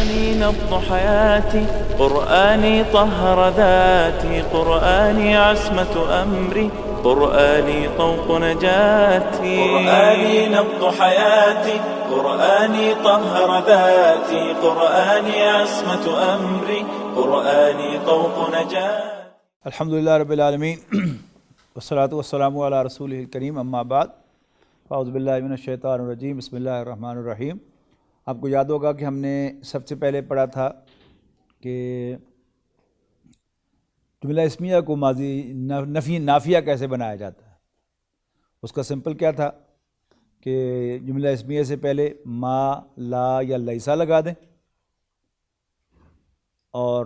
قرآني نبض حياتي، قرآني طهر ذاتي، قرآني عصمة أمري، قرآني طوق نجاتي. قرآني نبض حياتي، قرآني طهر ذاتي، قرآني عصمة أمري، قرآني طوق نجاتي. الحمدللہ رب العالمین والصلاۃ والسلام علی رسولہ الکریم، اما بعد، اعوذ باللہ من الشیطان الرجیم، بسم اللہ الرحمن الرحیم. آپ کو یاد ہوگا کہ ہم نے سب سے پہلے پڑھا تھا کہ جملہ اسمیہ کو ماضی نافیہ کیسے بنایا جاتا ہے. اس کا سمپل کیا تھا کہ جملہ اسمیہ سے پہلے ما، لا یا لیسا لگا دیں اور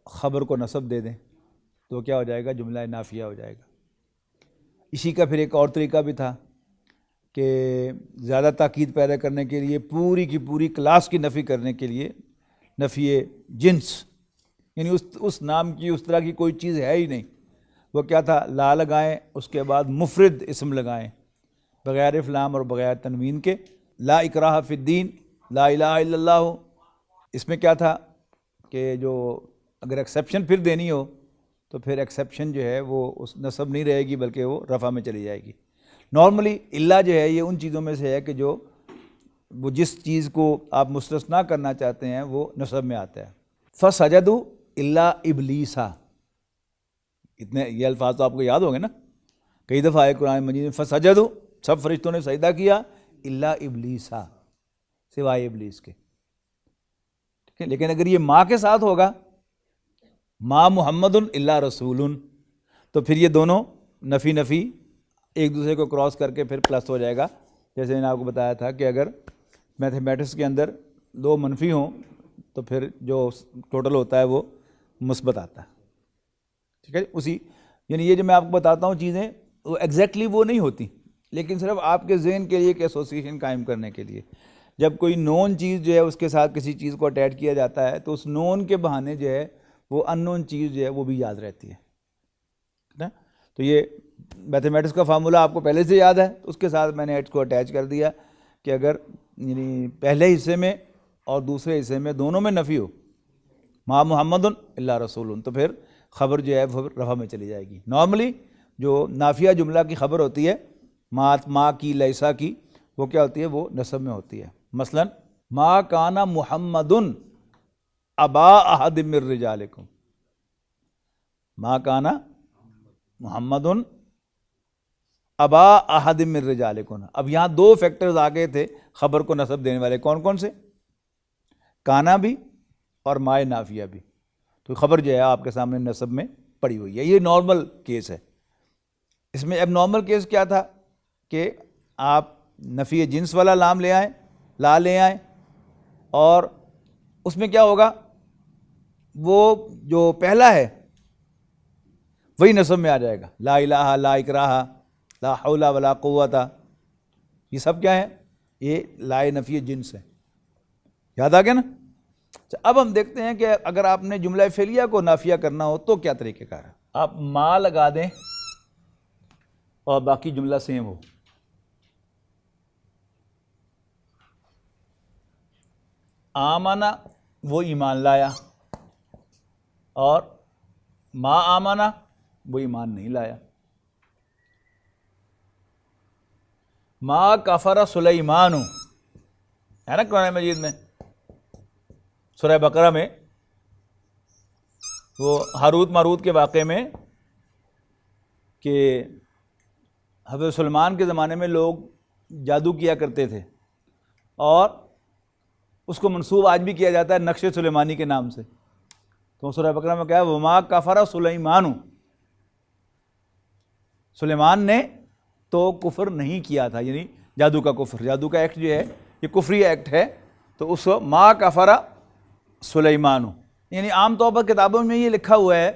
خبر کو نصب دے دیں تو کیا ہو جائے گا، جملہ نافیہ ہو جائے گا. اسی کا پھر ایک اور طریقہ بھی تھا کہ زیادہ تاکید پیدا کرنے کے لیے پوری کی پوری کلاس کی نفی کرنے کے لیے نفی جنس، یعنی اس نام کی اس طرح کی کوئی چیز ہے ہی نہیں. وہ کیا تھا، لا لگائیں، اس کے بعد مفرد اسم لگائیں بغیر افلام اور بغیر تنوین کے. لا اکراہ فی الدین، لا الہ الا اللہ. اس میں کیا تھا کہ جو اگر ایکسیپشن پھر دینی ہو تو پھر ایکسیپشن جو ہے وہ اس نصب نہیں رہے گی بلکہ وہ رفع میں چلی جائے گی. نارملی اللہ جو ہے یہ ان چیزوں میں سے ہے کہ جو وہ جس چیز کو آپ مستثنا کرنا چاہتے ہیں وہ نصب میں آتا ہے. فسجدوا الا ابلیس، اتنے یہ الفاظ تو آپ کو یاد ہوں گے نا، کئی دفعہ آئے قرآن مجید میں. فسجدوا، سب فرشتوں نے سجدہ کیا، الا ابلیس، سوائے ابلیس کے. ٹھیک ہے، لیکن اگر یہ ماں کے ساتھ ہوگا، ما محمد الا رسول، تو پھر یہ دونوں نفی ایک دوسرے کو کراس کر کے پھر پلس ہو جائے گا. جیسے میں نے آپ کو بتایا تھا کہ اگر میتھمیٹکس کے اندر دو منفی ہوں تو پھر جو ٹوٹل ہوتا ہے وہ مثبت آتا ہے. ٹھیک ہے، اسی یعنی یہ جو میں آپ کو بتاتا ہوں چیزیں وہ ایگزیکٹلی وہ نہیں ہوتی، لیکن صرف آپ کے ذہن کے لیے ایک ایسوسیشن قائم کرنے کے لیے. جب کوئی نون چیز جو ہے اس کے ساتھ کسی چیز کو اٹیچ کیا جاتا ہے تو اس نون کے بہانے جو ہے وہ ان نون چیز جو ہے وہ بھی یاد رہتی ہے نا. تو یہ میتھمیٹکس کا فارمولہ آپ کو پہلے سے یاد ہے، اس کے ساتھ میں نے ایڈس کو اٹیچ کر دیا کہ اگر یعنی پہلے حصے میں اور دوسرے حصے میں دونوں میں نفی ہو، ما محمد الا رسول، تو پھر خبر جو ہے وہ رفع میں چلی جائے گی. نارملی جو نافیہ جملہ کی خبر ہوتی ہے ما کی، لیسا کی، وہ کیا ہوتی ہے، وہ نصب میں ہوتی ہے. مثلا ما کان محمد ابا احد من رجالکم، ما کان محمد ابا احد من رجالکم. اب یہاں دو فیکٹرز آگے تھے خبر کو نصب دینے والے، کون کون سے؟ کانا بھی اور مائے نافیہ بھی. تو خبر جو ہے آپ کے سامنے نصب میں پڑی ہوئی ہے. یہ نارمل کیس ہے. اس میں اب نارمل کیس کیا تھا کہ آپ نفی جنس والا لام لے آئیں، لا لے آئیں، اور اس میں کیا ہوگا، وہ جو پہلا ہے وہی نصب میں آ جائے گا. لا الہ، لا اکراہ، لا حول ولا قوت، یہ سب کیا ہے، یہ لا نفی جنس ہے. یاد آ گیا نا. اب ہم دیکھتے ہیں کہ اگر آپ نے جملہ فعلیہ کو نافیہ کرنا ہو تو کیا طریقہ کار ہے. آپ ما لگا دیں اور باقی جملہ سیم ہو. آمنا، وہ ایمان لایا، اور ما آمنا، وہ ایمان نہیں لایا. ما کفر سلیمان ہے نا قرآن مجید میں، سورہ بقرہ میں وہ ہاروت ماروت کے واقعے میں کہ حضرت سلیمان کے زمانے میں لوگ جادو کیا کرتے تھے اور اس کو منسوب آج بھی کیا جاتا ہے نقش سلیمانی کے نام سے. تو سورہ بقرہ میں کیا ہے، وما کفر سلیمان، سلیمان نے تو کفر نہیں کیا تھا، یعنی جادو کا کفر، جادو کا ایکٹ جو ہے یہ کفری ایکٹ ہے. تو اس کو ما کفر سلیمان، یعنی عام طور پر کتابوں میں یہ لکھا ہوا ہے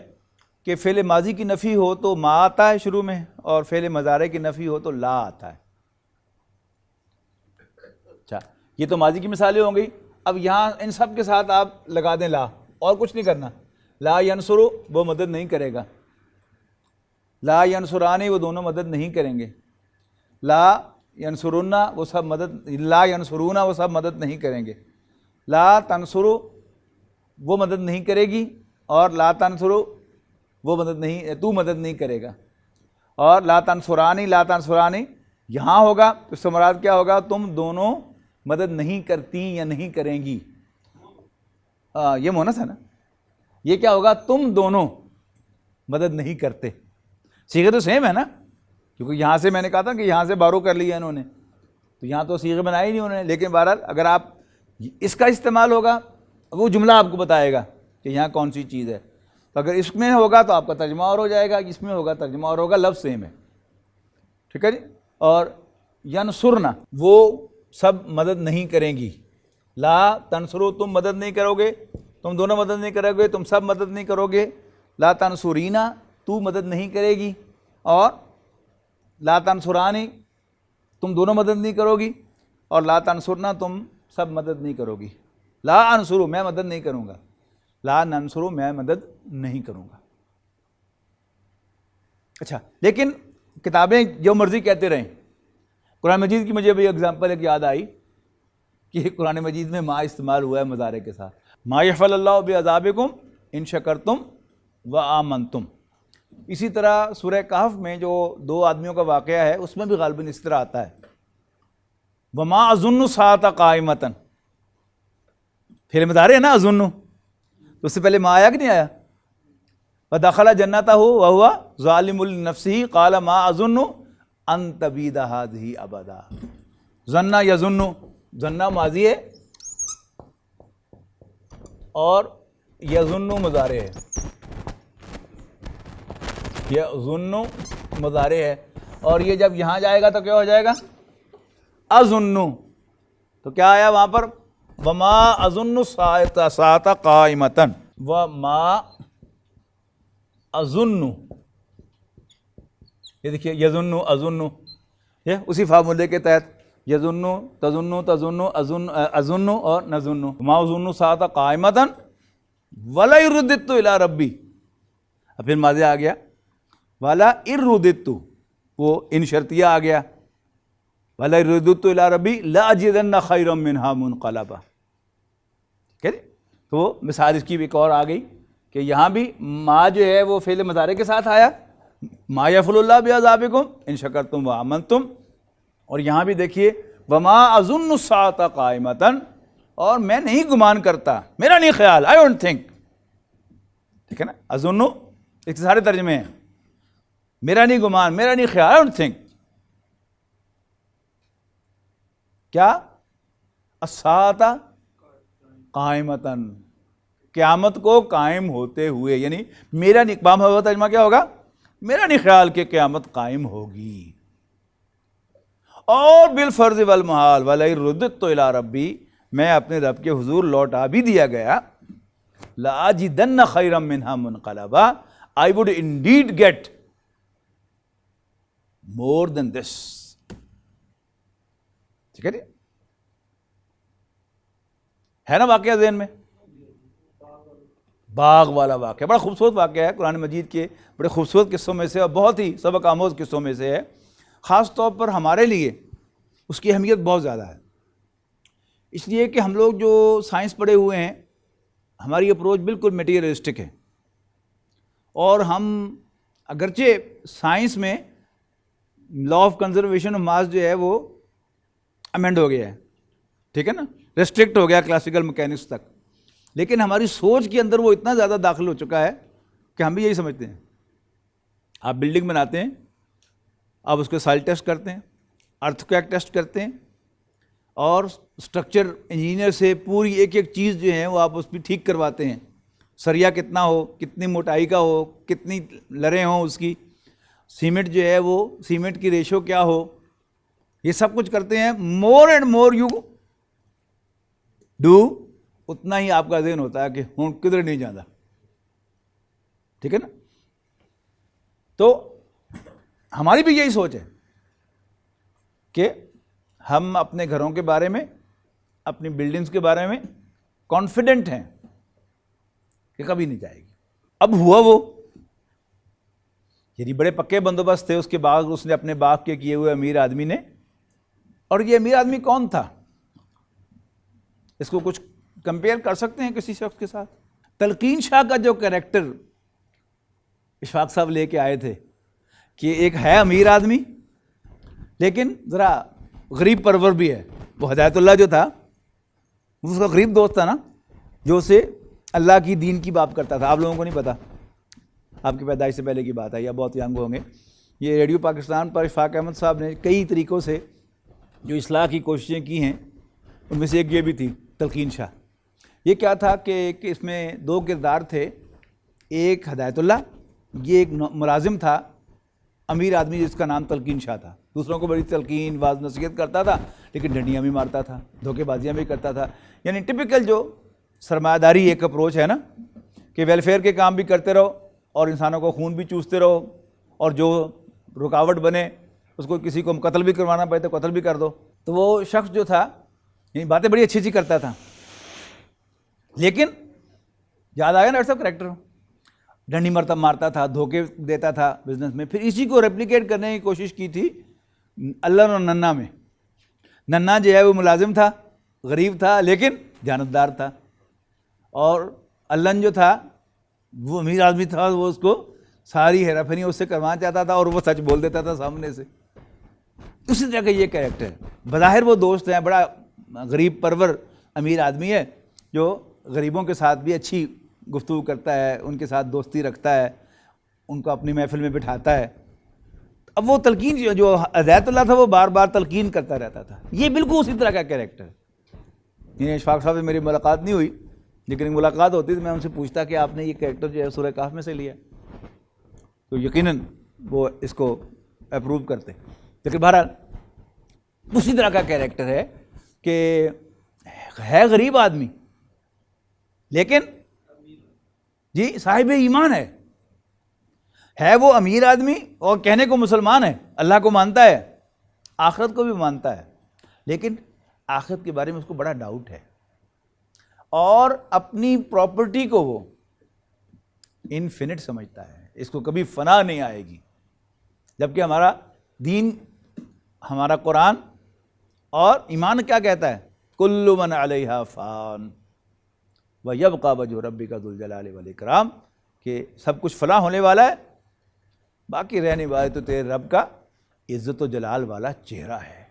کہ فعل ماضی کی نفی ہو تو ما آتا ہے شروع میں، اور فعل مضارع کی نفی ہو تو لا آتا ہے. اچھا، یہ تو ماضی کی مثالیں ہوں گئی. اب یہاں ان سب کے ساتھ آپ لگا دیں لا، اور کچھ نہیں کرنا. لا ینصرو، وہ مدد نہیں کرے گا. لا ینصرانی، وہ دونوں مدد نہیں کریں گے. لا ینصرون، وہ سب مدد، لا ینصرون، وہ سب مدد نہیں کریں گے. لا تنصرو، وہ مدد نہیں کرے گی، اور لا تنصرو وہ مدد نہیں، تو مدد نہیں کرے گا، اور لا تنصرانی یہاں ہوگا تو اس سے مراد کیا ہوگا؟ تم دونوں مدد نہیں کرتی یا نہیں کریں گی، یہ مونس ہے نا، یہ کیا ہوگا؟ تم دونوں مدد نہیں کرتے، صیغے تو سیم ہے نا، کیونکہ یہاں سے میں نے کہا تھا کہ یہاں سے بارو کر لیا انہوں نے، تو یہاں تو صیغے بنائے ہی نہیں انہوں نے، لیکن بہرحال اگر آپ اس کا استعمال ہوگا وہ جملہ آپ کو بتائے گا کہ یہاں کون سی چیز ہے، تو اگر اس میں ہوگا تو آپ کا ترجمہ اور ہو جائے گا، اس میں ہوگا ترجمہ اور ہوگا، لفظ سیم ہے، ٹھیک ہے جی۔ اور ینصرنا وہ سب مدد نہیں کریں گی، لا تنصرو تم مدد نہیں کرو گے، تم دونوں مدد نہیں کرو گے، تم سب مدد نہیں کرو گے، لا تنصرینا تو مدد نہیں کرے گی، اور لا تنصرانی تم دونوں مدد نہیں کرو گی، اور لا تنصرنا تم سب مدد نہیں کرو گی، لا انصرو میں مدد نہیں کروں گا، لا ننصرو میں مدد نہیں کروں گا۔ اچھا، لیکن کتابیں جو مرضی کہتے رہیں، قرآن مجید کی مجھے بھی اگزامپل ایک یاد آئی کہ قرآن مجید میں ما استعمال ہوا ہے مضارع کے ساتھ، ما یفعل اللہ بعذابکم ان شکرتم وآمنتم۔ اسی طرح سورہ کہف میں جو 2 آدمیوں کا واقعہ ہے اس میں بھی غالباً اس طرح آتا ہے، وما اظن الساعۃ قائمۃ، پھر مضارع ہے نا اظن، تو اس سے پہلے ما آیا کہ نہیں آیا؟ وَدَخَلَ جَنَّتَهُ وَهُوَ ظَالِمٌ لِنَفْسِهِ قَالَ مَا أَظُنُّ أَن تَبِيدَ هَٰذِهِ أَبَدًا۔ ظن یظن، ظن ماضی ہے اور یظن مضارع ہے، یظن مضارع ہے، اور یہ جب یہاں جائے گا تو کیا ہو جائے گا؟ اظن، تو کیا آیا وہاں پر؟ وما اظن الساعۃ قائمۃ، وما اظن، یہ دیکھیے یظن اظن، یہ اسی فارمولے کے تحت یظن تظن تظن اظن اور نظن، ما اظن الساعۃ قائمۃ ولئن رددت الی ربی، اب پھر ماضی آ گیا، ولئن رددت، وہ ان شرطیہ آ گیا، ولئن رددت الی ربی لاجدن خیرا منہا منقلبا، ٹھیک ہے، تو وہ مثال اس کی بھی ایک اور آ گئی کہ یہاں بھی ما جو ہے وہ فعل مضارع کے ساتھ آیا، ما یفعل اللہ بعذابکم ان شکرتم وآمنتم، اور یہاں بھی دیکھیے وما اظن الساعۃ قائمۃ، اور میں نہیں گمان کرتا، میرا نہیں خیال، آئی ڈونٹ تھنک، ٹھیک ہے نا، اظن اس کے سارے ترجمے ہیں، میرا نہیں گمان، میرا نہیں خیال، آئی ڈونٹ تھنک، کیا؟ الساعۃ قائمۃ، قیامت کو قائم ہوتے ہوئے، یعنی میرا نہیں، بام ہوا ترجمہ کیا ہوگا؟ میرا نہیں خیال کہ قیامت قائم ہوگی، اور بالفرض والمحال ولئن رددت الی ربی، میں اپنے رب کے حضور لوٹا بھی دیا گیا، لاجدن خیرا منہا منقلبا، I would indeed get more than this، ٹھیک ہے جی، ہے نا واقعہ ذہن میں؟ باغ والا واقعہ بڑا خوبصورت واقعہ ہے، قرآن مجید کے بڑے خوبصورت قصوں میں سے اور بہت ہی سبق آموز قصوں میں سے ہے، خاص طور پر ہمارے لیے اس کی اہمیت بہت زیادہ ہے، اس لیے کہ ہم لوگ جو سائنس پڑھے ہوئے ہیں، ہماری اپروچ بالکل میٹیریلسٹک ہے، اور ہم اگرچہ سائنس میں law of conservation of mass جو ہے وہ امینڈ ہو گیا ہے، ٹھیک ہے نا، ریسٹرکٹ ہو گیا کلاسیکل میکینکس تک، لیکن ہماری سوچ کے اندر وہ اتنا زیادہ داخل ہو چکا ہے کہ ہم بھی یہی سمجھتے ہیں، آپ بلڈنگ بناتے ہیں، آپ اس کے سائل ٹیسٹ کرتے ہیں، ارتھ کویک ٹیسٹ کرتے ہیں، اور اسٹرکچر انجینئر سے پوری ایک ایک چیز جو ہے وہ آپ اس پہ ٹھیک کرواتے ہیں، سریا کتنا ہو، کتنی موٹائی کا ہو، کتنی لریں ہوں اس کی، سیمنٹ جو ہے وہ سیمنٹ کی ریشو کیا ہو، یہ سب کچھ کرتے ہیں، more and more you do, اتنا ہی آپ کا ذہن ہوتا ہے کہ ہوں کدھر نہیں جاتا، ٹھیک ہے نا، تو ہماری بھی یہی سوچ ہے کہ ہم اپنے گھروں کے بارے میں، اپنی بلڈنگز کے بارے میں کانفیڈنٹ ہیں کہ کبھی نہیں جائے گی، اب ہوا وہ، یعنی بڑے پکے بندوبست تھے اس کے بعد اس نے اپنے باغ کے کیے ہوئے امیر آدمی نے، اور یہ امیر آدمی کون تھا؟ اس کو کچھ کمپیئر کر سکتے ہیں کسی شخص کے ساتھ؟ تلقین شاہ کا جو کریکٹر اشفاق صاحب لے کے آئے تھے کہ ایک ہے امیر آدمی لیکن ذرا غریب پرور بھی ہے. وہ ہدایت اللہ جو تھا اس کا غریب دوست تھا نا, جو اسے اللہ کی دین کی بات کرتا تھا. آپ لوگوں کو نہیں پتا, آپ کی پیدائش سے پہلے کی بات ہے یا بہت ینگ ہوں گے. یہ ریڈیو پاکستان پر اشفاق احمد صاحب نے کئی طریقوں سے جو اصلاح کی کوششیں کی ہیں, ان میں سے ایک یہ بھی تھی تلقین شاہ. یہ کیا تھا کہ اس میں دو کردار تھے, ایک ہدایت اللہ, یہ ایک ملازم تھا امیر آدمی جس کا نام تلقین شاہ تھا. دوسروں کو بڑی تلقین واز نصیحت کرتا تھا لیکن ڈنڈیاں بھی مارتا تھا, دھوکے بازیاں بھی کرتا تھا. یعنی ٹپیکل جو سرمایہ داری ایک اپروچ ہے نا, کہ ویلفیئر کے کام بھی کرتے رہو اور انسانوں کو خون بھی چوستے رہو, اور جو رکاوٹ بنے اس کو کسی کو قتل بھی کروانا پڑے تو قتل بھی کر دو. تو وہ شخص جو تھا یعنی باتیں بڑی اچھی اچھی کرتا تھا, لیکن یاد آیا نا ایسا کریکٹر, ڈنڈی مرتب مارتا تھا, دھوکے دیتا تھا بزنس میں. پھر اسی کو ریپلیکیٹ کرنے کی کوشش کی تھی اللہ اور ننا میں. ننا جو ہے وہ ملازم تھا, غریب تھا لیکن جانبدار تھا, اور اللہ جو تھا وہ امیر آدمی تھا, وہ اس کو ساری ہیرا پھیری اس سے کروانا چاہتا تھا اور وہ سچ بول دیتا تھا سامنے سے. اسی طرح کا یہ کریکٹر ہے. بظاہر وہ دوست ہیں, بڑا غریب پرور امیر آدمی ہے جو غریبوں کے ساتھ بھی اچھی گفتگو کرتا ہے, ان کے ساتھ دوستی رکھتا ہے, ان کو اپنی محفل میں بٹھاتا ہے. اب وہ تلقین جو ہدایت اللہ تھا وہ بار بار تلقین کرتا رہتا تھا. یہ بالکل اسی طرح کا کریکٹر ہے. یہ اشفاق صاحب سے میری ملاقات نہیں ہوئی, لیکن ملاقات ہوتی تو میں ان سے پوچھتا کہ آپ نے یہ کریکٹر جو ہے سورہ کہف میں سے لیا, تو یقیناً وہ اس کو اپروو کرتے. لیکن بہرحال اسی طرح کا کریکٹر ہے کہ ہے غریب آدمی لیکن جی صاحب ایمان ہے وہ امیر آدمی اور کہنے کو مسلمان ہے, اللہ کو مانتا ہے, آخرت کو بھی مانتا ہے, لیکن آخرت کے بارے میں اس کو بڑا ڈاؤٹ ہے, اور اپنی پراپرٹی کو وہ انفینٹ سمجھتا ہے, اس کو کبھی فنا نہیں آئے گی. جبکہ ہمارا دین, ہمارا قرآن اور ایمان کیا کہتا ہے, کل من علیہا فان ویبقی وجہ ربک ذو الجلال والاکرام, کہ سب کچھ فنا ہونے والا ہے, باقی رہنے والے تو تیرے رب کا عزت و جلال والا چہرہ ہے.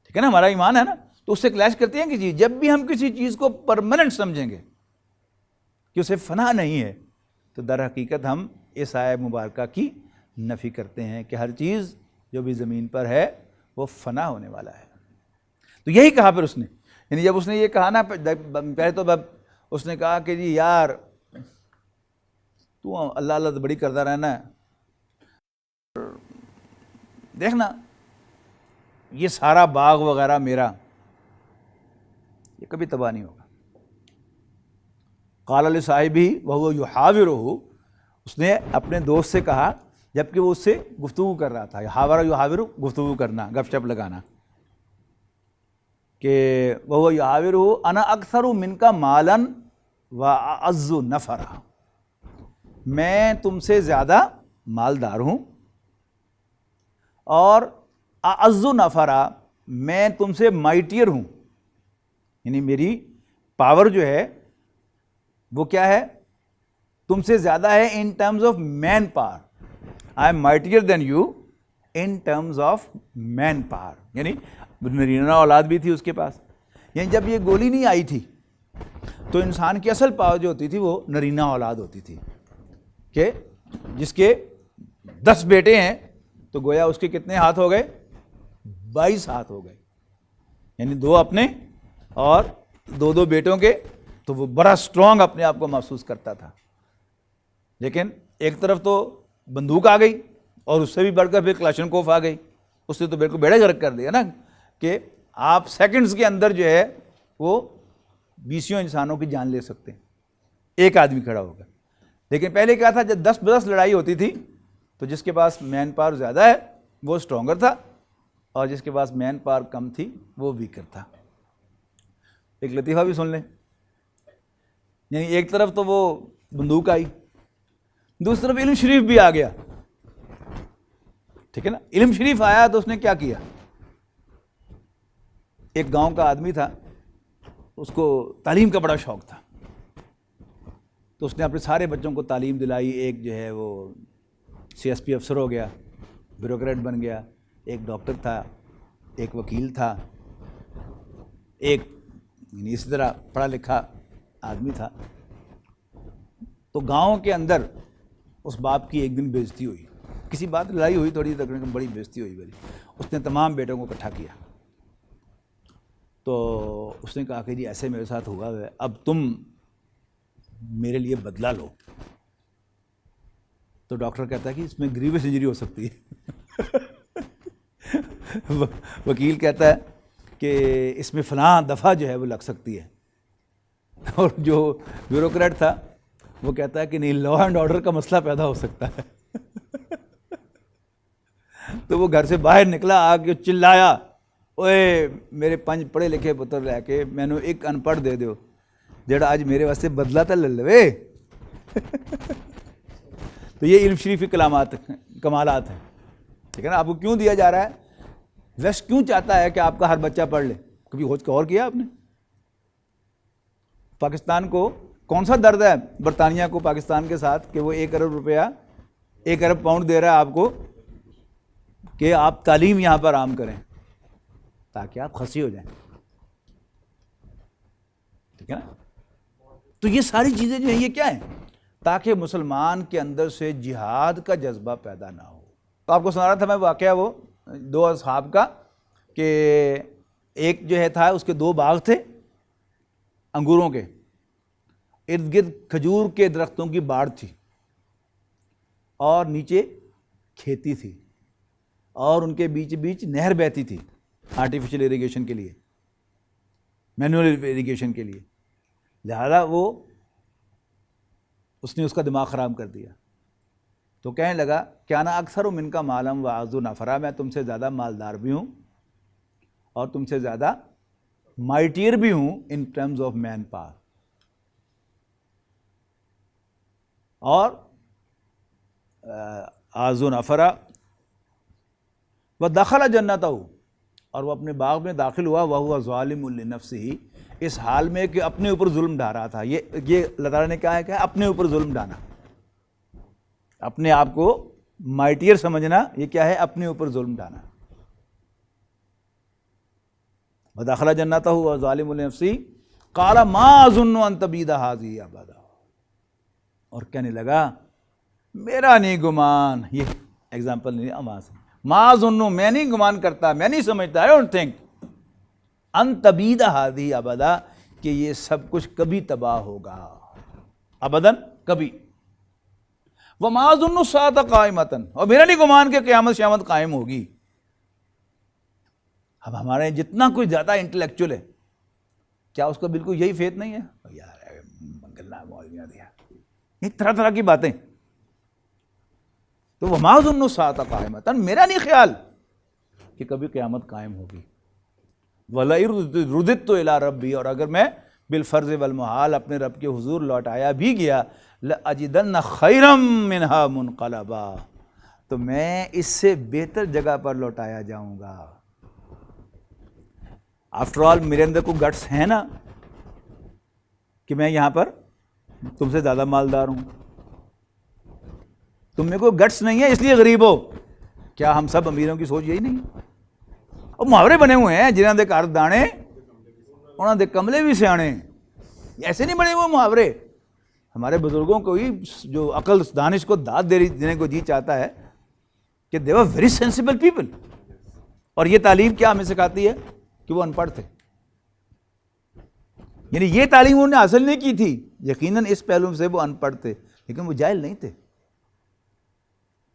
ٹھیک ہے نا, ہمارا ایمان ہے نا. تو اس سے کلیش کرتے ہیں کہ جی جب بھی ہم کسی چیز کو پرماننٹ سمجھیں گے کہ اسے فنا نہیں ہے, تو در حقیقت ہم اس آیت مبارکہ کی نفی کرتے ہیں کہ ہر چیز جو بھی زمین پر ہے وہ فنا ہونے والا ہے. تو یہی کہا پھر اس نے, یعنی جب اس نے یہ کہا نا, پہلے تو اس نے کہا کہ جی یار تو اللہ اللہ تو بڑی کرتا رہنا ہے, دیکھنا یہ سارا باغ وغیرہ میرا, یہ کبھی تباہ نہیں ہوگا. قال لصاحبہ وہو یحاورہ, اس نے اپنے دوست سے کہا جبکہ وہ اس سے گفتگو کر رہا تھا. یحاور گفتگو کرنا, گپ شپ لگانا, کہ وہو یحاورہ انا اکثر منک مالا واعز نفرا, میں تم سے زیادہ مالدار ہوں اور اعز نفرا, میں تم سے مائٹیئر ہوں. یعنی میری پاور جو ہے وہ کیا ہے, تم سے زیادہ ہے in terms of manpower. I am mightier than you in terms of manpower. یعنی نرینہ اولاد بھی تھی اس کے پاس. یعنی جب یہ گولی نہیں آئی تھی تو انسان کی اصل پاور جو ہوتی تھی وہ نرینہ اولاد ہوتی تھی, کہ جس کے 10 بیٹے ہیں تو گویا اس کے کتنے ہاتھ ہو گئے, 22 ہاتھ ہو گئے. یعنی 2 اپنے اور 2 بیٹوں کے, تو وہ بڑا سٹرونگ اپنے آپ کو محسوس کرتا تھا. لیکن ایک طرف تو بندوق آ گئی اور اس سے بھی بڑھ کر پھر کلاشنکوف آ گئی, اس سے تو بالکل بیڑا گرک کر دیا نا, کہ آپ سیکنڈز کے اندر جو ہے وہ 20 انسانوں کی جان لے سکتے ہیں ایک آدمی کھڑا ہوگا. لیکن پہلے کیا تھا, جب 10 لڑائی ہوتی تھی تو جس کے پاس مین پاور زیادہ ہے وہ سٹرونگر تھا, اور جس کے پاس مین پاور کم تھی وہ ویکر تھا. ایک لطیفہ بھی سن لیں. یعنی ایک طرف تو وہ بندوق آئی, دوسری طرف علم شریف بھی آ گیا. ٹھیک ہے نا, علم شریف آیا تو اس نے کیا کیا, ایک گاؤں کا آدمی تھا, اس کو تعلیم کا بڑا شوق تھا, تو اس نے اپنے سارے بچوں کو تعلیم دلائی. ایک جو ہے وہ CSP افسر ہو گیا, بیوروکریٹ بن گیا, ایک ڈاکٹر تھا, ایک وکیل تھا, ایک اسی طرح پڑھا لکھا آدمی تھا. تو گاؤں کے اندر اس باپ کی ایک دن بےعزتی ہوئی, کسی بات لڑائی ہوئی تھوڑی, تقریباً بڑی بےعزتی ہوئی میری. اس نے تمام بیٹوں کو اکٹھا کیا. تو اس نے کہا کہ جی ایسے میرے ساتھ ہوا ہے, اب تم میرے لیے بدلہ لو. تو ڈاکٹر کہتا ہے کہ اس میں گریوس انجری ہو سکتی ہے. وکیل کہتا ہے کہ اس میں فلاں دفعہ جو ہے وہ لگ سکتی ہے. اور جو بیوروکریٹ تھا وہ کہتا ہے کہ نہیں, لا اینڈ آرڈر کا مسئلہ پیدا ہو سکتا ہے. تو وہ گھر سے باہر نکلا, آ کے چلایا, اوے میرے 5 پڑھے لکھے پتر لے کے مینو ایک ان پڑھ دے دیو جڑا آج میرے واسطے بدلہ تو لے لوے. تو یہ علم شریفی کمالات ہیں, ٹھیک ہے نا. آپ کو کیوں دیا جا رہا ہے؟ ویسٹ کیوں چاہتا ہے کہ آپ کا ہر بچہ پڑھ لے؟ کبھی غور کیا آپ نے؟ پاکستان کو کون سا درد ہے برطانیہ کو پاکستان کے ساتھ کہ وہ 1 ارب روپیہ 1 ارب پاؤنڈ دے رہا ہے آپ کو کہ آپ تعلیم یہاں پر عام کریں تاکہ آپ خسی ہو جائیں, ٹھیک ہے نا. تو یہ ساری چیزیں جو ہیں یہ کیا ہیں؟ تاکہ مسلمان کے اندر سے جہاد کا جذبہ پیدا نہ ہو. تو آپ کو سنا رہا تھا میں واقعہ وہ 2 اصحاب کا کہ ایک جو ہے تھا اس کے 2 باغ تھے انگوروں کے, ارد گرد کھجور کے درختوں کی باڑ تھی اور نیچے کھیتی تھی اور ان کے بیچ بیچ نہر بہتی تھی آرٹیفیشل ایریگیشن کے لیے, مینول ایریگیشن کے لیے. لہذا اس نے اس کا دماغ خراب کر دیا. تو کہنے لگا کیا نا اکثر من کا مالم و اعز نفرا, میں تم سے زیادہ مالدار بھی ہوں اور تم سے زیادہ مائٹیئر بھی ہوں in terms of manpower. اور اعز نفرا ودخل جنتہ, اور وہ اپنے باغ میں داخل ہوا, وہو ظالم لنفسہ, اس حال میں کہ اپنے اوپر ظلم ڈھا رہا تھا. یہ اللہ تعالیٰ نے کہا ہے کہ اپنے اوپر ظلم ڈھانا, اپنے آپ کو مائٹیئر سمجھنا, یہ کیا ہے؟ اپنے اوپر ظلم ڈھانا. ودخل جنتہ وہو ظالم لنفسہ قال ما اظن ان تبید ہذہ ابدا, اور کہنے لگا میرا نہیں گمان, یہ ایگزامپل نہیں اما سے, ما ظنو, میں نہیں گمان کرتا, میں نہیں سمجھتا, I don't think ان تبید ہذہ ابدا, کہ یہ سب کچھ کبھی تباہ ہوگا, ابداً کبھی. وما ظن الساعۃ قائمۃ, اور میرا نہیں گمان کہ قیامت قائم ہوگی. اب ہمارے جتنا کوئی زیادہ انٹلیکچوئل ہے, کیا اس کا بالکل یہی فیت نہیں ہے؟ یار منگلنا مولویاں دیا, یہ طرح طرح کی باتیں. تو وما ظن الساعۃ قائمۃ, میرا نہیں خیال کہ کبھی قیامت قائم ہوگی. وَلَئِن رُدِدتُّ إِلَىٰ رَبِّي, اور اگر میں بالفرض والمحال اپنے رب کے حضور لوٹایا بھی گیا, لَأَجِدَنَّ خَيْرًا مِنْهَا مُنْقَلَبًا, تو میں اس سے بہتر جگہ پر لوٹایا جاؤں گا. آفٹر آل میرے اندر کوئی گٹس ہیں نا کہ میں یہاں پر تم سے زیادہ مالدار ہوں. تم میں کوئی گٹس نہیں ہے اس لیے غریب ہو. کیا ہم سب امیروں کی سوچ یہی نہیں؟ اور محاورے بنے ہوئے ہیں, جنہاں دے گھر دانے انہاں دے کملے بھی سیانے, ایسے نہیں بنے ہوئے محاورے. ہمارے بزرگوں کو ہی جو عقل دانش کو داد دینے کو جی چاہتا ہے کہ they were very sensible people. اور یہ تعلیم کیا ہمیں سکھاتی ہے کہ وہ ان پڑھ تھے, یعنی یہ تعلیم انہوں نے حاصل نہیں کی تھی. یقیناً اس پہلو سے وہ ان پڑھ تھے, لیکن وہ جاہل نہیں تھے,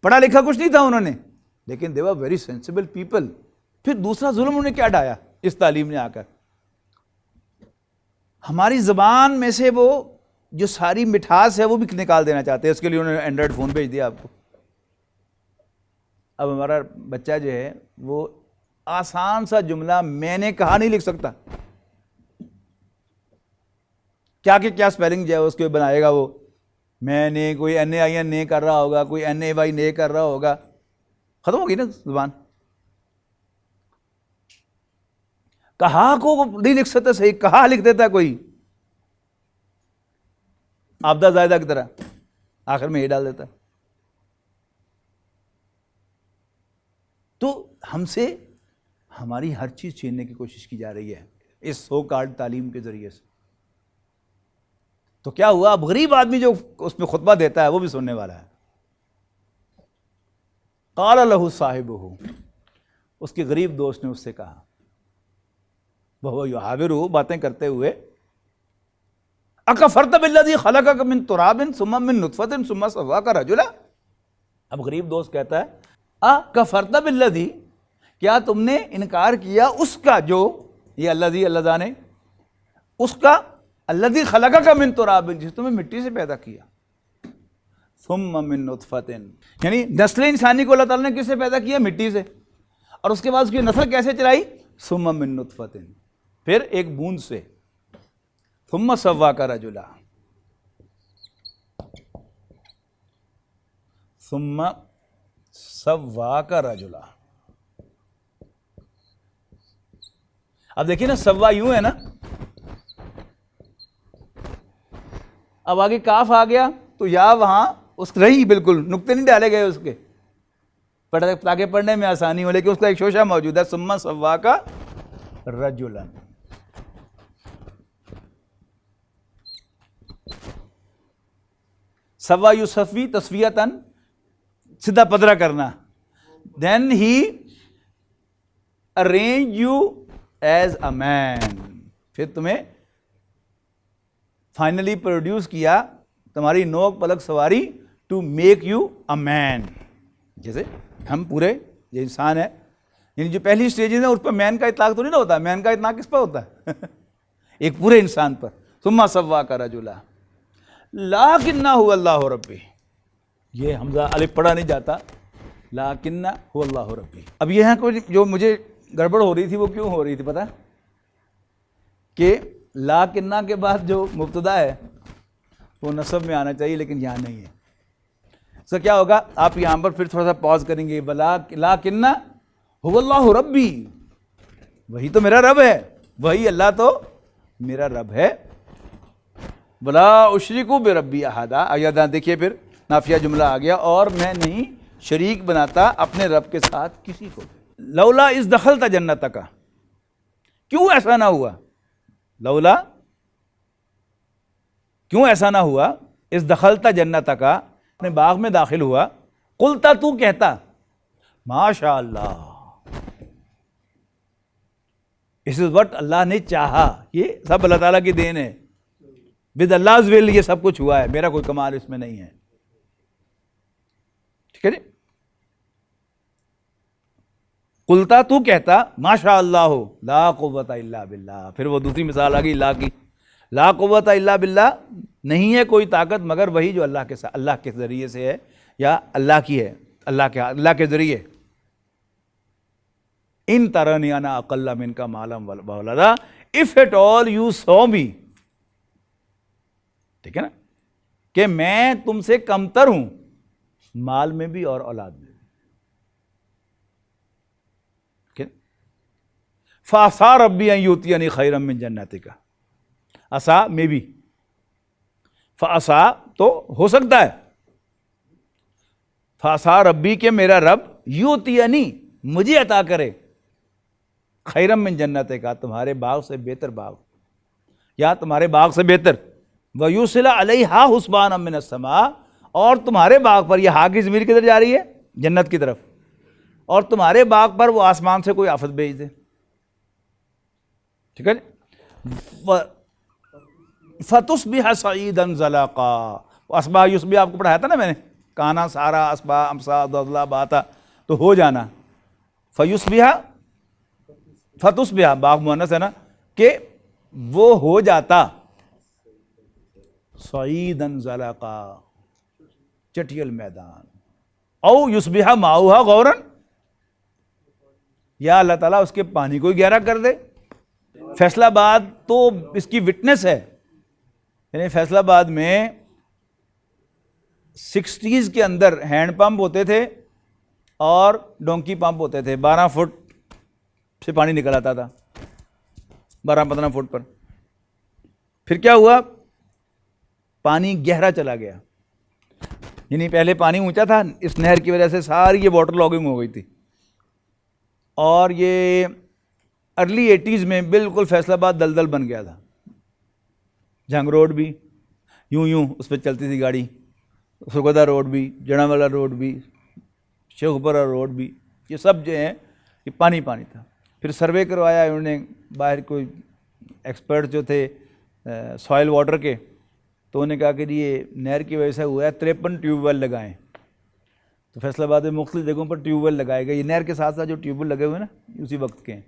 پڑھا لکھا کچھ نہیں تھا انہوں نے, لیکن they were very sensible people. پھر دوسرا ظلم انہوں نے کیا ڈھایا اس تعلیم نے آ کر؟ ہماری زبان میں سے وہ جو ساری مٹھاس ہے وہ بھی نکال دینا چاہتے ہیں. اس کے لیے انہوں نے اینڈرائڈ فون بھیج دیا آپ کو. اب ہمارا بچہ جو ہے وہ آسان سا جملہ میں نے کہا نہیں لکھ سکتا. کیا کہ کیا سپیلنگ جو ہے اس کے بنائے گا وہ, میں نے کوئی این اے آئی این نہیں کر رہا ہوگا, کوئی این اے وائی نہیں کر رہا ہوگا, ختم ہوگی نا زبان. کہا کو نہیں لکھ سکتا صحیح, کہا لکھ دیتا کوئی. آبدہ زائدہ کی طرح آخر میں یہ ڈال دیتا ہے. تو ہم سے ہماری ہر چیز چھیننے کی کوشش کی جا رہی ہے اس سو کارڈ تعلیم کے ذریعے سے. تو کیا ہوا، اب غریب آدمی جو اس میں خطبہ دیتا ہے وہ بھی سننے والا ہے. قال لہ صاحبہ، اس کے غریب دوست نے اس سے کہا، وہ یحاورہ، باتیں کرتے ہوئے، اکفرت بالذی خلقک من تراب ثم من نطفۃ ثم سواک رجلا. اب غریب دوست کہتا ہے اکفرت بالذی، کیا تم نے انکار کیا اس کا جو، یہ الذی اللہ جانے، اس کا الذی خلقک من تراب، جس تمہیں مٹی سے پیدا کیا، ثم من نطفۃ، یعنی نسل انسانی کو اللہ تعالیٰ نے کس سے پیدا کیا؟ مٹی سے. اور اس کے بعد اس کی نسل کیسے چلائی؟ ثم من نطفۃ، پھر ایک بوند سے. ثم سواک رجلا، ثم سواک رجلا. اب دیکھیے نا، سوا یوں ہے نا، اب آگے کاف آ گیا تو یا وہاں اس رہی، بالکل نقطے نہیں ڈالے گئے اس کے تاکہ پڑھنے میں آسانی ہو، لیکن اس کا ایک شوشہ موجود ہے، ثم سواک رجلا. سوا یسوی تسویتاً، سیدھا پدرا کرنا. دین ہی ارینج یو ایز اے مین، پھر تمہیں فائنلی پروڈیوس کیا، تمہاری نوک پلک سواری، ٹو میک یو اے مین. جیسے ہم پورے یہ انسان ہے، یعنی جو پہلی اسٹیجز ہیں اس پر مین کا اطلاق تو نہیں نہ ہوتا، مین کا اطلاق کس پر ہوتا ہے؟ ایک پورے انسان پر. ثم سواک رجلا لاکنہ هو اللہ ربی، یہ حمزہ الف پڑھا نہیں جاتا، لاکنہ هو اللہ ربی. اب یہ کوئی جو مجھے گڑبڑ ہو رہی تھی، وہ کیوں ہو رہی تھی پتہ؟ کہ لاکنہ کے بعد جو مبتدا ہے وہ نصب میں آنا چاہیے، لیکن یہاں نہیں ہے. سو کیا ہوگا، آپ یہاں پر پھر تھوڑا سا پاز کریں گے، لاکنہ هو اللہ ربی، وہی تو میرا رب ہے، وہی اللہ تو میرا رب ہے. ولا اشرک بربی احدا، آیات دیکھیے پھر نافیہ جملہ آ گیا، اور میں نہیں شریک بناتا اپنے رب کے ساتھ کسی کو. لولا اذ دخلت جنتک، کیوں ایسا نہ ہوا، لولا کیوں ایسا نہ ہوا، اذ دخلت جنتک، اپنے باغ میں داخل ہوا، قلتا، تو کہتا، ماشاء اللہ، اس از وٹ اللہ نے چاہا، یہ سب اللہ تعالیٰ کی دین ہے، ود اللہ's will یہ سب کچھ ہوا ہے، میرا کوئی کمال اس میں نہیں ہے. ٹھیک ہے جی. قلتا، تو کہتا، ماشاء اللہ لا قوت الا باللہ. پھر وہ دوسری مثال آ گئی لا کی، لا قوت الا باللہ، نہیں ہے کوئی طاقت مگر وہی جو اللہ کے ساتھ، اللہ کے ذریعے سے ہے، یا اللہ کی ہے، اللہ کے ذریعے. ان ترنی انا اقل منک مالا وولدا، if at all you saw me, ٹھیک ہے نا، کہ میں تم سے کمتر ہوں مال میں بھی اور اولاد میں بھی. فعسیٰ ربی ان یؤتینی خیرا من جنتک، عسیٰ میں بھی، فعسیٰ تو ہو سکتا ہے، فعسیٰ ربی کہ میرا رب یؤتینی مجھے عطا کرے، خیرا من جنتک تمہارے باغ سے بہتر باغ، یا تمہارے باغ سے بہتر، وَيُرْسِلَ عَلَيْهَا حُسْبَانًا مِّنَ السَّمَاءِ، اور تمہارے باغ پر، یہ ہا کی ضمیر کدھر جا رہی ہے؟ جنت کی طرف، اور تمہارے باغ پر وہ آسمان سے کوئی آفت بھیج دے. ٹھیک ہے. فَتُصْبِحَ صَعِيدًا زَلَقًا، اصبح یصبح آپ کو پڑھایا تھا نا میں نے، کانا سارا اصبح امسا ضلع باتا، تو ہو جانا. فَيُصْبِحَ، فَتُصْبِحَ باغ مؤنث ہے نا، کہ وہ ہو جاتا، صعیداً زلقا، چٹیل میدان، او یصبح ماؤہا غوراً، یا اللہ تعالیٰ اس کے پانی کو گہرا کر دے. فیصل آباد تو اس کی وٹنس ہے، یعنی فیصل آباد میں 60s کے اندر ہینڈ پمپ ہوتے تھے اور ڈونکی پمپ ہوتے تھے، 12 فٹ سے پانی نکل آتا تھا، 12-15 فٹ پر. پھر کیا ہوا، پانی گہرا چلا گیا، یعنی پہلے پانی اونچا تھا، اس نہر کی وجہ سے ساری یہ واٹر لاگنگ ہو گئی تھی، اور یہ ارلی 80s میں بالکل فیصل آباد دلدل بن گیا تھا. جھنگ روڈ بھی یوں اس پہ چلتی تھی گاڑی، سرگودا روڈ بھی، جڑاوالا روڈ بھی، شیخوپورہ روڈ بھی، یہ سب جو ہیں یہ پانی پانی تھا. پھر سروے کروایا انہوں نے، باہر کوئی ایکسپرٹ جو تھے سوائل واٹر کے، تو انہوں نے کہا کہ یہ نہر کی وجہ سے ہوا ہے، 53 ٹیوب ویل لگائیں. تو فیصل آباد میں مختلف جگہوں پر ٹیوب ویل لگائے گئے، یہ نہر کے ساتھ ساتھ جو ٹیوب ویل لگے ہوئے ہیں نا اسی وقت کے ہیں.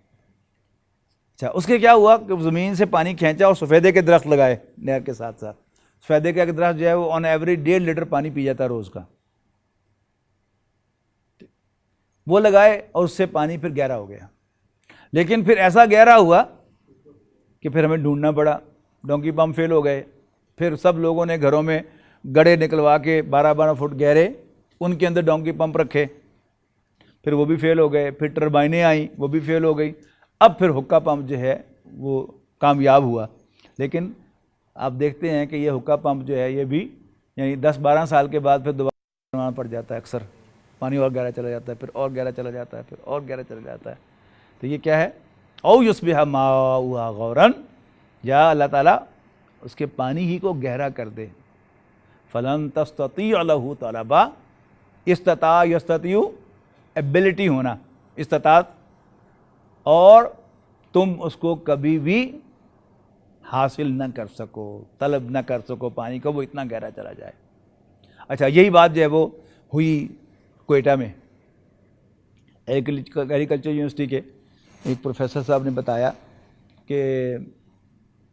اچھا اس کے کیا ہوا کہ زمین سے پانی کھینچا اور سفیدے کے درخت لگائے نہر کے ساتھ ساتھ. سفیدے کا درخت جو ہے وہ آن ایوریج 1.5 لیٹر پانی پی جاتا ہے روز کا، وہ لگائے اور اس سے پانی پھر گہرا ہو گیا. لیکن پھر ایسا گہرا ہوا کہ پھر ہمیں ڈھونڈنا پڑا، ڈونکی پمپ فیل ہو گئے. پھر سب لوگوں نے گھروں میں گڑھے نکلوا کے 12 فٹ گہرے ان کے اندر ڈونکی پمپ رکھے، پھر وہ بھی فیل ہو گئے. پھر ٹربائنیں آئیں وہ بھی فیل ہو گئی. اب پھر حقہ پمپ جو ہے وہ کامیاب ہوا. لیکن آپ دیکھتے ہیں کہ یہ حقہ پمپ جو ہے یہ بھی یعنی 10-12 سال کے بعد پھر دوبارہ بنانا پڑ جاتا ہے. اکثر پانی اور گہرا چلا جاتا ہے، پھر اور گہرا چلا جاتا ہے، پھر اور گہرا چلا جاتا ہے. تو یہ کیا ہے؟ او یصبح ماؤہا غورا، یا اللہ تعالیٰ اس کے پانی ہی کو گہرا کر دے. فلن تستطیع لہ طلبا، استطاع یستطیع ایبلٹی ہونا، استطاعت، اور تم اس کو کبھی بھی حاصل نہ کر سکو، طلب نہ کر سکو پانی کو، وہ اتنا گہرا چلا جائے. اچھا یہی بات جو ہے وہ ہوئی کوئٹہ میں. ایگریکلچر یونیورسٹی کے ایک پروفیسر صاحب نے بتایا کہ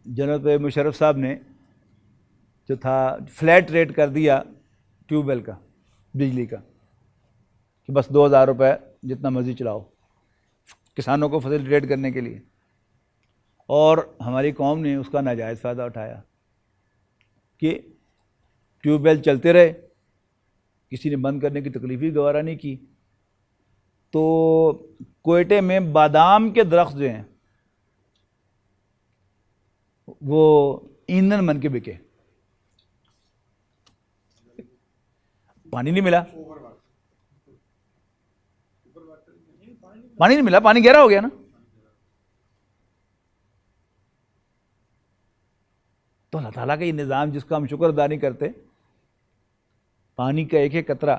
جنرل مشرف صاحب نے جو تھا فلیٹ ریٹ کر دیا ٹیوب ویل کا، بجلی کا، کہ بس 2000 روپے جتنا مرضی چلاؤ، کسانوں کو فیسیلیٹیٹ کرنے کے لیے. اور ہماری قوم نے اس کا ناجائز فائدہ اٹھایا کہ ٹیوب ویل چلتے رہے، کسی نے بند کرنے کی تکلیف ہی گوارا نہیں کی. تو کوئٹے میں بادام کے درخت جو ہیں وہ ایندھن بن کے بکے. پانی نہیں ملا، پانی گہرا ہو گیا نا. تو اللہ تعالیٰ کا یہ نظام جس کا ہم شکر ادا نہیں کرتے، پانی کا ایک ایک قطرہ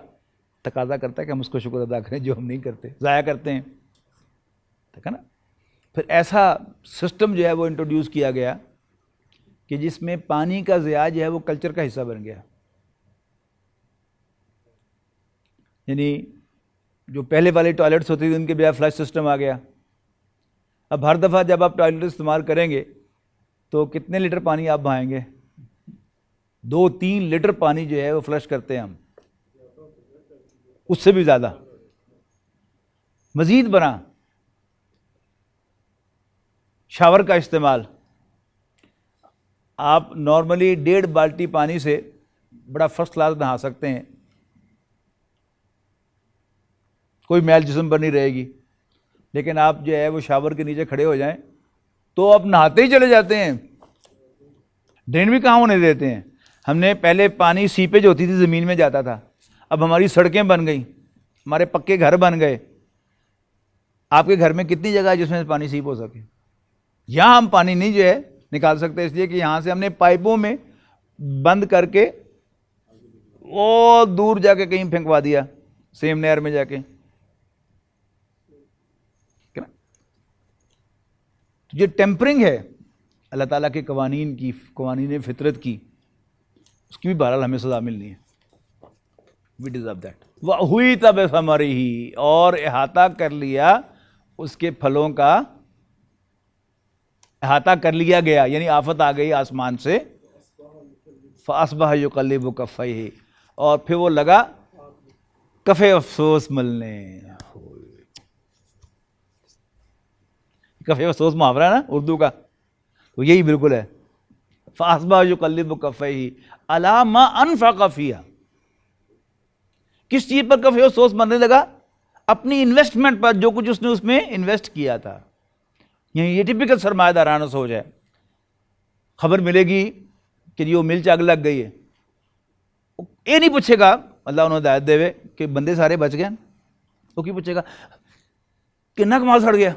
تقاضا کرتا ہے کہ ہم اس کو شکر ادا کریں، جو ہم نہیں کرتے، ضائع کرتے ہیں. ٹھیک ہے نا. پھر ایسا سسٹم جو ہے وہ انٹروڈیوس کیا گیا کہ جس میں پانی کا ضیاع جو ہے وہ کلچر کا حصہ بن گیا. یعنی جو پہلے والے ٹوائلٹس ہوتی تھے ان کے بجائے فلش سسٹم آ گیا. اب ہر دفعہ جب آپ ٹوائلٹ استعمال کریں گے تو کتنے لیٹر پانی آپ بہائیں گے؟ 2-3 لیٹر پانی جو ہے وہ فلش کرتے ہیں ہم، اس سے بھی زیادہ. مزید برآں شاور کا استعمال، آپ نارملی 1.5 بالٹی پانی سے بڑا فرسٹ کلاس نہا سکتے ہیں، کوئی میل جسم پر نہیں رہے گی. لیکن آپ جو ہے وہ شاور کے نیچے کھڑے ہو جائیں تو آپ نہاتے ہی چلے جاتے ہیں، ڈرین بھی کہاں ہونے دیتے ہیں. ہم نے پہلے پانی سیپیج ہوتی تھی زمین میں جاتا تھا، اب ہماری سڑکیں بن گئیں، ہمارے پکے گھر بن گئے. آپ کے گھر میں کتنی جگہ ہے جس میں پانی سیپ ہو سکے؟ یہاں ہم پانی نہیں جو ہے نکال سکتے، اس لیے کہ یہاں سے ہم نے پائپوں میں بند کر کے وہ دور جا کے کہیں پھینکوا دیا، سیم نہر میں جا کے. یہ ٹیمپرنگ ہے اللہ تعالیٰ کے قوانین کی، قوانین فطرت کی، اس کی بھی بہرحال ہمیں سزا ملنی ہے. وی ڈیزرو دیٹ. ہوئی تب ثمرہ، اور احاطہ کر لیا اس کے پھلوں کا، احاطہ کر لیا گیا یعنی آفت آ گئی آسمان سے. فاصبح یقلب کفیہ، اور پھر وہ لگا کفے افسوس ملنے. کفے افسوس محاورہ ہے نا اردو کا، تو یہی بالکل ہے. فاصبح یقلب کفیہ علی ما انفق فیہا، کس چیز پر کفے افسوس ملنے لگا؟ اپنی انویسٹمنٹ پر، جو کچھ اس نے اس میں انویسٹ کیا تھا. یہ ٹپیکل سرمایہ دارانہ سوچ ہے. خبر ملے گی کہ جو مل اگ لگ گئی ہے، یہ نہیں پوچھے گا، اللہ انہوں نے ہدایت دے ہوئے کہ بندے سارے بچ گئے، وہ کی پوچھے گا کنا کمال سڑ گیا؟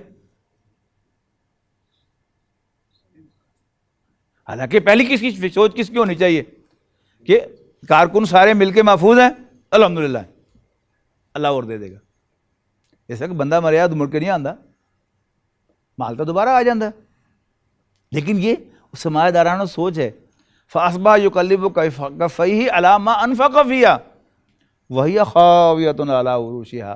حالانکہ پہلی کس کی سوچ کس کی ہونی چاہیے کہ کارکن سارے مل کے محفوظ ہیں، الحمدللہ، اللہ اور دے دے گا۔ ایسا کہ بندہ مریا تو مڑ کے نہیں آتا، مال تو دوبارہ آ جاتا ہے، لیکن یہ سرمایہ دارانہ سوچ ہے۔ فَأَصْبَحَ يُقَلِّبُ كَفَّيْهِ عَلَىٰ مَا أَنفَقَ فِيهَا وَهِيَ خَاوِيَةٌ عَلَىٰ عُرُوشِهَا۔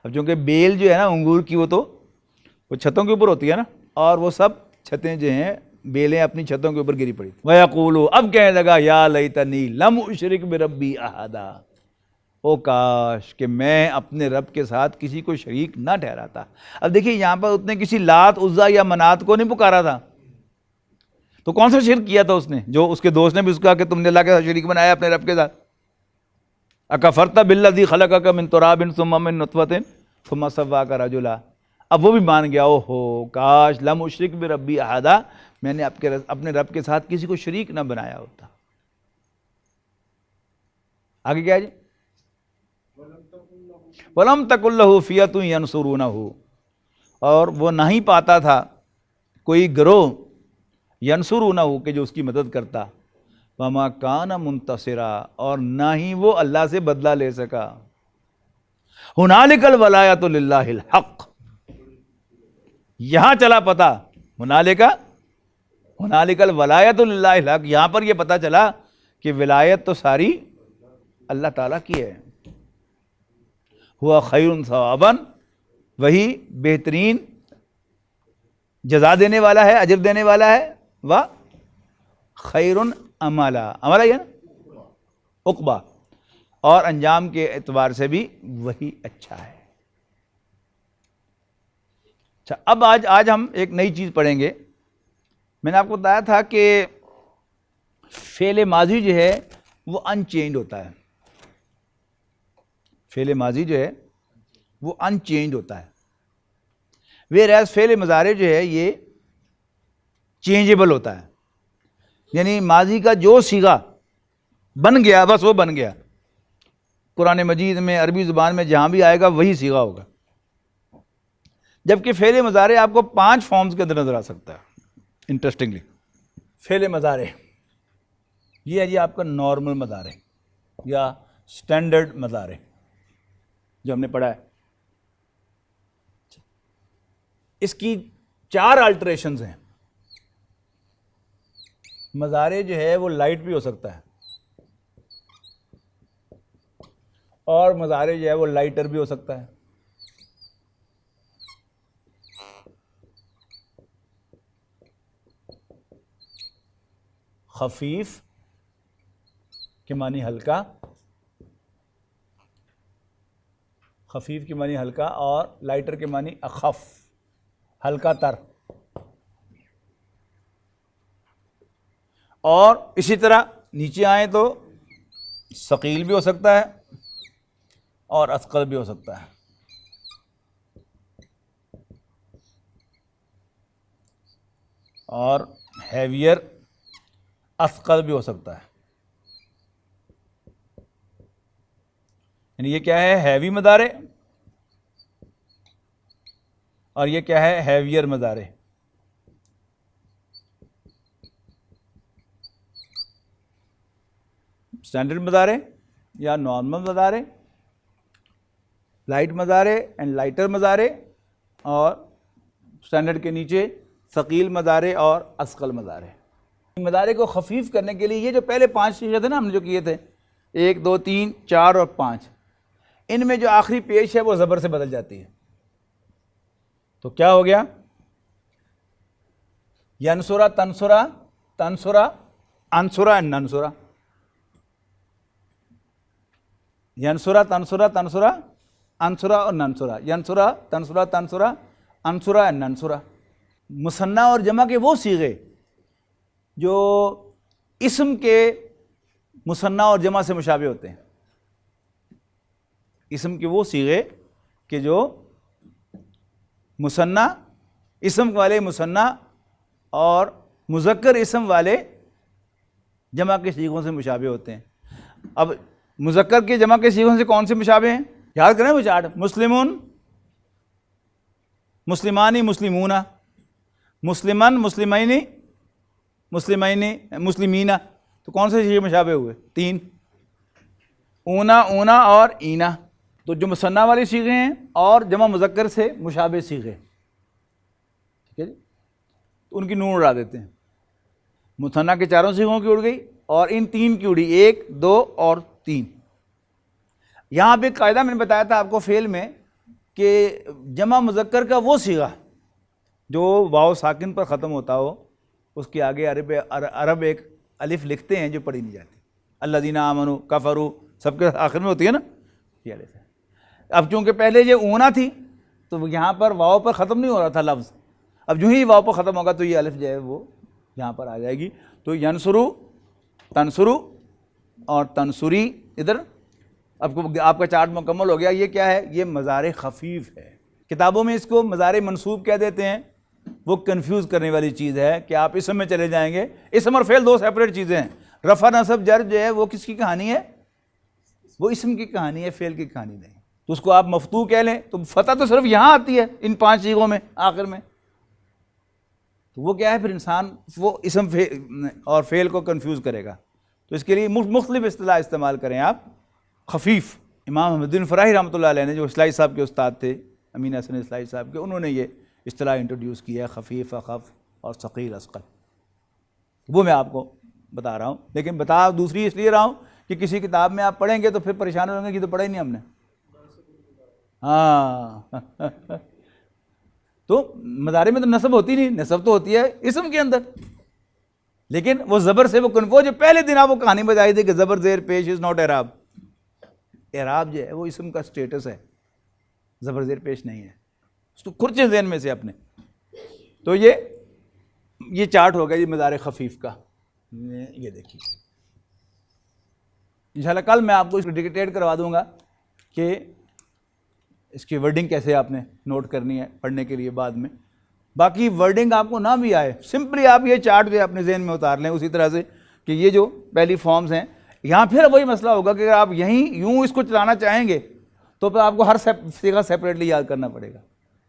اب چونکہ بیل جو ہے نا انگور کی، وہ چھتوں کے اوپر ہوتی ہے نا، اور وہ سب چھتیں جو ہیں بیلیں اپنی چھتوں کے اوپر گری پڑی تھی۔ وَيَقُولُ، اب کہنے لگا یا لیتنی لم اشرک بربی احدا، او کاش کہ میں اپنے رب کے ساتھ کسی کو شریک نہ ٹھہراتا۔ اب دیکھیے یہاں پر اس نے کسی لات عزا یا منات کو نہیں پکارا تھا، تو کون سا شرک کیا تھا اس نے؟ جو اس کے دوست نے بھی اس کو کہا کہ تم نے اللہ کے ساتھ شریک بنایا اپنے رب کے ساتھ۔ اکفرت بالذی خلقک من تراب ثم من نطفۃ ثم سواک رجلا، اب وہ بھی مان گیا، او ہو کاش لم اشرک بربی احدا، میں نے اپنے رب کے ساتھ کسی کو شریک نہ بنایا ہوتا۔ آگے کیا ہے جی؟ وَلَمْ تَكُنْ لَهُ فِئَةٌ يَنْصُرُونَهُ، اور وہ نہیں پاتا تھا کوئی گروہ ینصرونہ کہ جو اس کی مدد کرتا، وَمَا كَانَ مُنْتَصِرًا، اور نہ ہی وہ اللہ سے بدلہ لے سکا۔ هُنَالِكَ الْوَلَایَةُ لِلَّهِ الْحَقِّ، یہاں چلا پتا، هُنَالِكَ الْوَلَایَةُ لِلَّهِ الْحَقِّ، یہاں پر یہ پتا چلا کہ ولایت تو ساری اللہ تعالیٰ کی ہے۔ ہوا خیر ثواباً، وہی بہترین جزا دینے والا ہے، اجر دینے والا ہے، و خیر عملا، عملا یہ نا عقبہ، اور انجام کے اعتبار سے بھی وہی اچھا ہے۔ اچھا، اب آج ہم ایک نئی چیز پڑھیں گے۔ میں نے آپ کو بتایا تھا کہ فعل ماضی جو ہے وہ ان چینج ہوتا ہے، فعل ماضی جو ہے وہ ان چینج ہوتا ہے، ویئر فعل مضارع جو ہے یہ چینجیبل ہوتا ہے، یعنی ماضی کا جو صیغہ بن گیا بس وہ بن گیا، قرآن مجید میں عربی زبان میں جہاں بھی آئے گا وہی صیغہ ہوگا، جبکہ فعل مضارع آپ کو 5 فارمز کے اندر نظر آ سکتا ہے۔ انٹرسٹنگلی فعل مضارع یہ ہے جی آپ کا نارمل مضارع یا اسٹینڈرڈ مضارع جو ہم نے پڑھا ہے، اس کی 4 الٹریشنز ہیں۔ مضارع جو ہے وہ لائٹ بھی ہو سکتا ہے، اور مضارع جو ہے وہ لائٹر بھی ہو سکتا ہے۔ خفیف کے معنی ہلکا، خفیف کے معنی ہلکا، اور لائٹر کے معنی اخف، ہلکا تر۔ اور اسی طرح نیچے آئیں تو ثقیل بھی ہو سکتا ہے اور اثقل بھی ہو سکتا ہے۔ اور ہیویئر اثقل بھی ہو سکتا ہے، یعنی یہ کیا ہے؟ ہیوی مضارع، اور یہ کیا ہے؟ ہیویئر مضارع۔ اسٹینڈرڈ مضارع یا نارمل مضارع، لائٹ مضارع اینڈ لائٹر مضارع، اور اسٹینڈرڈ کے نیچے ثقیل مضارع اور اثقل مضارع۔ مضارع کو خفیف کرنے کے لیے یہ جو پہلے 5 چیزیں تھے نا ہم نے جو کیے تھے، 1 2 3 4 اور 5، ان میں جو آخری پیش ہے وہ زبر سے بدل جاتی ہے، تو کیا ہو گیا؟ ینصرا، تنصرا، تنصرا، انصرا اینڈ ننصرا، ینصرا، تنصرا، تنصرا، انصرا اور ننصرا، ینصرا، تنصرا، تنصرا، انصرا اینڈ ننصرا۔ مثنیٰ اور جمع کے وہ صیغے جو اسم کے مثنیٰ اور جمع سے مشابہ ہوتے ہیں، اسم کے وہ صیغے کہ جو مثنیٰ، اسم والے مثنیٰ اور مذکر اسم والے جمع کے صیغوں سے مشابہ ہوتے ہیں۔ اب مذکر کے جمع کے صیغوں سے کون سے مشابہ ہیں؟ یاد کریں وہ چارٹ، مسلمون مسلمانی مسلمونہ، مسلمن مسلمینی مسلمینی مسلمینہ، تو کون سے صیغے مشابہ ہوئے؟ 3، اونا اونا اور اینا، تو جو مثنیٰ والی صیغے ہیں اور جمع مذکر سے مشابہ صیغے، ٹھیک ہے جی، تو ان کی نون اڑا دیتے ہیں۔ مثنیٰ کے چاروں صیغوں کی اڑ گئی اور ان 3 کی اڑی، 1 2 اور 3۔ یہاں پہ ایک قاعدہ میں نے بتایا تھا آپ کو فعل میں کہ جمع مذکر کا وہ صیغہ جو واو ساکن پر ختم ہوتا ہو، اس کے آگے عرب ایک الف لکھتے ہیں جو پڑھی نہیں جاتی۔ الذین آمنوا کفروا سب کے آخر میں ہوتی ہے نا یہ الف ہے۔ اب چونکہ پہلے یہ اونا تھی تو یہاں پر واو پر ختم نہیں ہو رہا تھا لفظ، اب جو ہی واو پر ختم ہوگا تو یہ الف جو ہے وہ یہاں پر آ جائے گی۔ تو ینصرو تنصرو اور تنصری، ادھر اب آپ کا چارٹ مکمل ہو گیا۔ یہ کیا ہے؟ یہ مضارع خفیف ہے، کتابوں میں اس کو مضارع منصوب کہہ دیتے ہیں، وہ کنفیوز کرنے والی چیز ہے کہ آپ اسم میں چلے جائیں گے، اسم اور فعل 2 سیپریٹ چیزیں ہیں۔ رفع نصب جر جو ہے وہ کس کی کہانی ہے؟ وہ اسم کی کہانی ہے، فعل کی کہانی نہیں۔ تو اس کو آپ مفتوح کہہ لیں تو فتح تو صرف یہاں آتی ہے ان 5 صیغوں میں آخر میں، تو وہ کیا ہے پھر انسان وہ اسم اور فعل کو کنفیوز کرے گا۔ تو اس کے لیے مختلف اصطلاح استعمال کریں آپ۔ خفیف، امام احمد الدین فراہی رحمۃ اللہ علیہ نے جو اصلاحی صاحب کے استاد تھے، امین حسن اصلاحی صاحب کے، انہوں نے یہ اصطلاح انٹروڈیوس کی ہے، خفیف اخف اور ثقیل اثقل، وہ میں آپ کو بتا رہا ہوں۔ لیکن بتا دوسری اس لیے رہا ہوں کہ کسی کتاب میں آپ پڑھیں گے تو پھر پریشان ہوں گے کہ تو پڑھا ہی نہیں ہم نے۔ ہاں تو مضارع میں تو نصب ہوتی نہیں، نصب تو ہوتی ہے اسم کے اندر، لیکن وہ زبر سے وہ جو پہلے دن آپ وہ کہانی بتائی تھی کہ زبر زیر پیش از ناٹ اعراب، اعراب جو ہے وہ اسم کا سٹیٹس ہے، زبر زیر پیش نہیں ہے، اس کو کھرچیں ذہن میں سے اپنے۔ تو یہ چارٹ ہوگا یہ مضارع خفیف کا، یہ دیکھیے انشاءاللہ کل میں آپ کو اس کو ڈکٹیٹ کروا دوں گا کہ اس کی ورڈنگ کیسے آپ نے نوٹ کرنی ہے پڑھنے کے لیے بعد میں۔ باقی ورڈنگ آپ کو نہ بھی آئے، سمپلی آپ یہ چارٹ جو ہے اپنے ذہن میں اتار لیں اسی طرح سے کہ یہ جو پہلی فارمز ہیں، یہاں پھر وہی مسئلہ ہوگا کہ اگر آپ یہیں یوں اس کو چلانا چاہیں گے تو پھر آپ کو ہر صیغہ سیپریٹلی یاد کرنا پڑے گا۔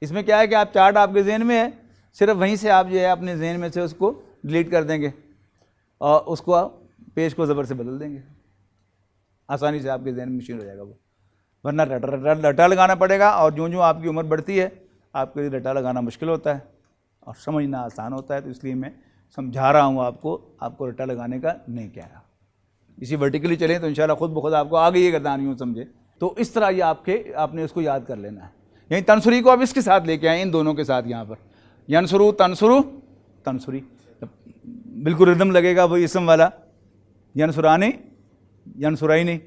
اس میں کیا ہے کہ آپ چارٹ آپ کے ذہن میں ہے، صرف وہیں سے آپ جو ہے اپنے ذہن میں سے اس کو ڈیلیٹ کر دیں گے اور اس کو آپ پیش کو زبر سے بدل دیں گے، آسانی سے آپ کے ذہن میں مشین ہو جائے گا وہ، ورنہ رٹا لگانا پڑے گا، اور جو آپ کی عمر بڑھتی ہے آپ کے لیے رٹا لگانا مشکل ہوتا ہے اور سمجھنا آسان ہوتا ہے، تو اس لیے میں سمجھا رہا ہوں آپ کو رٹا لگانے کا نہیں کہہ رہا۔ اسی ورٹیکلی چلیں تو انشاءاللہ خود بخود آپ کو آگے یہ گردان یوں سمجھے، تو اس طرح یہ آپ نے اس کو یاد کر لینا ہے۔ یعنی تنصری کو آپ اس کے ساتھ لے کے آئیں، ان دونوں کے ساتھ، یہاں پر ینصرو تنصرو تنصری، بالکل ردم لگے گا وہی اسم والا، ینصرانی ینصرینی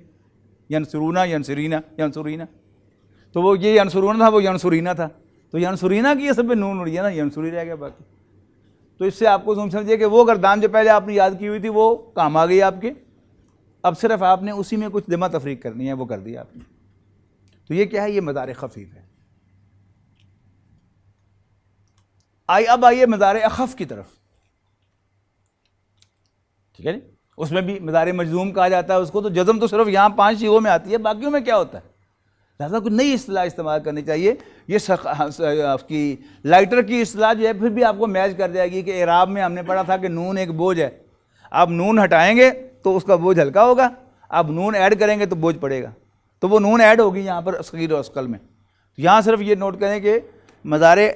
ینصرونا ینصرینا ینصرینا، تو وہ یہ ینصرونا تھا وہ ینصرینا تھا، تو ینصرینا کی یہ سب پہ نون اڑی ہے نا، ینصری رہ گیا باقی۔ تو اس سے آپ کو سمجھیے کہ وہ گردان جو پہلے آپ نے یاد کی ہوئی تھی وہ کام آ گئی آپ کے، اب صرف آپ نے اسی میں کچھ جمع تفریق کرنی ہے، وہ کر دیا آپ نے۔ تو یہ کیا ہے؟ یہ مضارع خفیف ہے۔ اب آئیے مضارع اخف کی طرف، ٹھیک ہے جی، اس میں بھی مضارع مجزوم کہا جاتا ہے اس کو، تو جزم تو صرف یہاں 5 صیغوں میں آتی ہے، باقیوں میں کیا ہوتا ہے؟ لہٰذا کوئی نئی اصطلاح استعمال کرنی چاہیے۔ یہ آپ کی لائٹر کی اصطلاح جو ہے پھر بھی آپ کو میچ کر جائے گی کہ اعراب میں ہم نے پڑھا تھا کہ نون ایک بوجھ ہے، آپ نون ہٹائیں گے تو اس کا بوجھ ہلکا ہوگا، آپ نون ایڈ کریں گے تو بوجھ پڑے گا، تو وہ نون ایڈ ہوگی یہاں پر صغیر و اثقل میں۔ یہاں صرف یہ نوٹ کریں کہ مضارع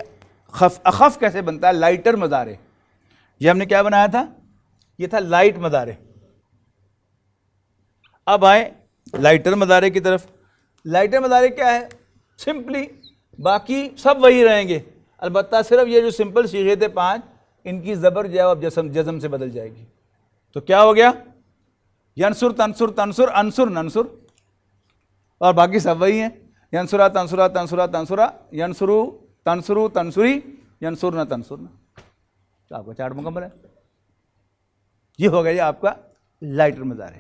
اخف کیسے بنتا ہے، لائٹر مضارع۔ یہ ہم نے کیا بنایا تھا؟ یہ تھا لائٹ مضارع۔ اب آئیں لائٹر مضارع کی طرف۔ لائٹر مضارع کیا ہے؟ سمپلی باقی سب وہی رہیں گے، البتہ صرف یہ جو سمپل صیغے تھے 5، ان کی زبر جو ہے اب جزم سے بدل جائے گی۔ تو کیا ہو گیا؟ ینصر تنصر تنصر انصر ننصر، اور باقی سب وہی ہیں، ینصرا تنصرا تنصرا تنصرا، ینصرو تنصرو تنصری، ینصرنا تنصرنا۔ تو آپ کا چارٹ مکمل ہے۔ یہ ہو گیا یہ آپ کا لائٹر مضارع۔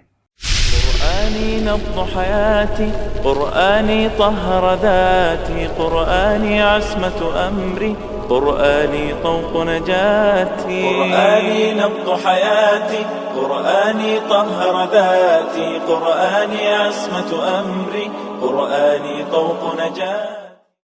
قرآني نبض حياتي، قرآني طهر ذاتي، قرآني عصمة أمري، قرآني طوق نجاتي، قرآني نبض حياتي، قرآني طهر ذاتي، قرآني عصمة أمري، قرآني طوق نجاتي.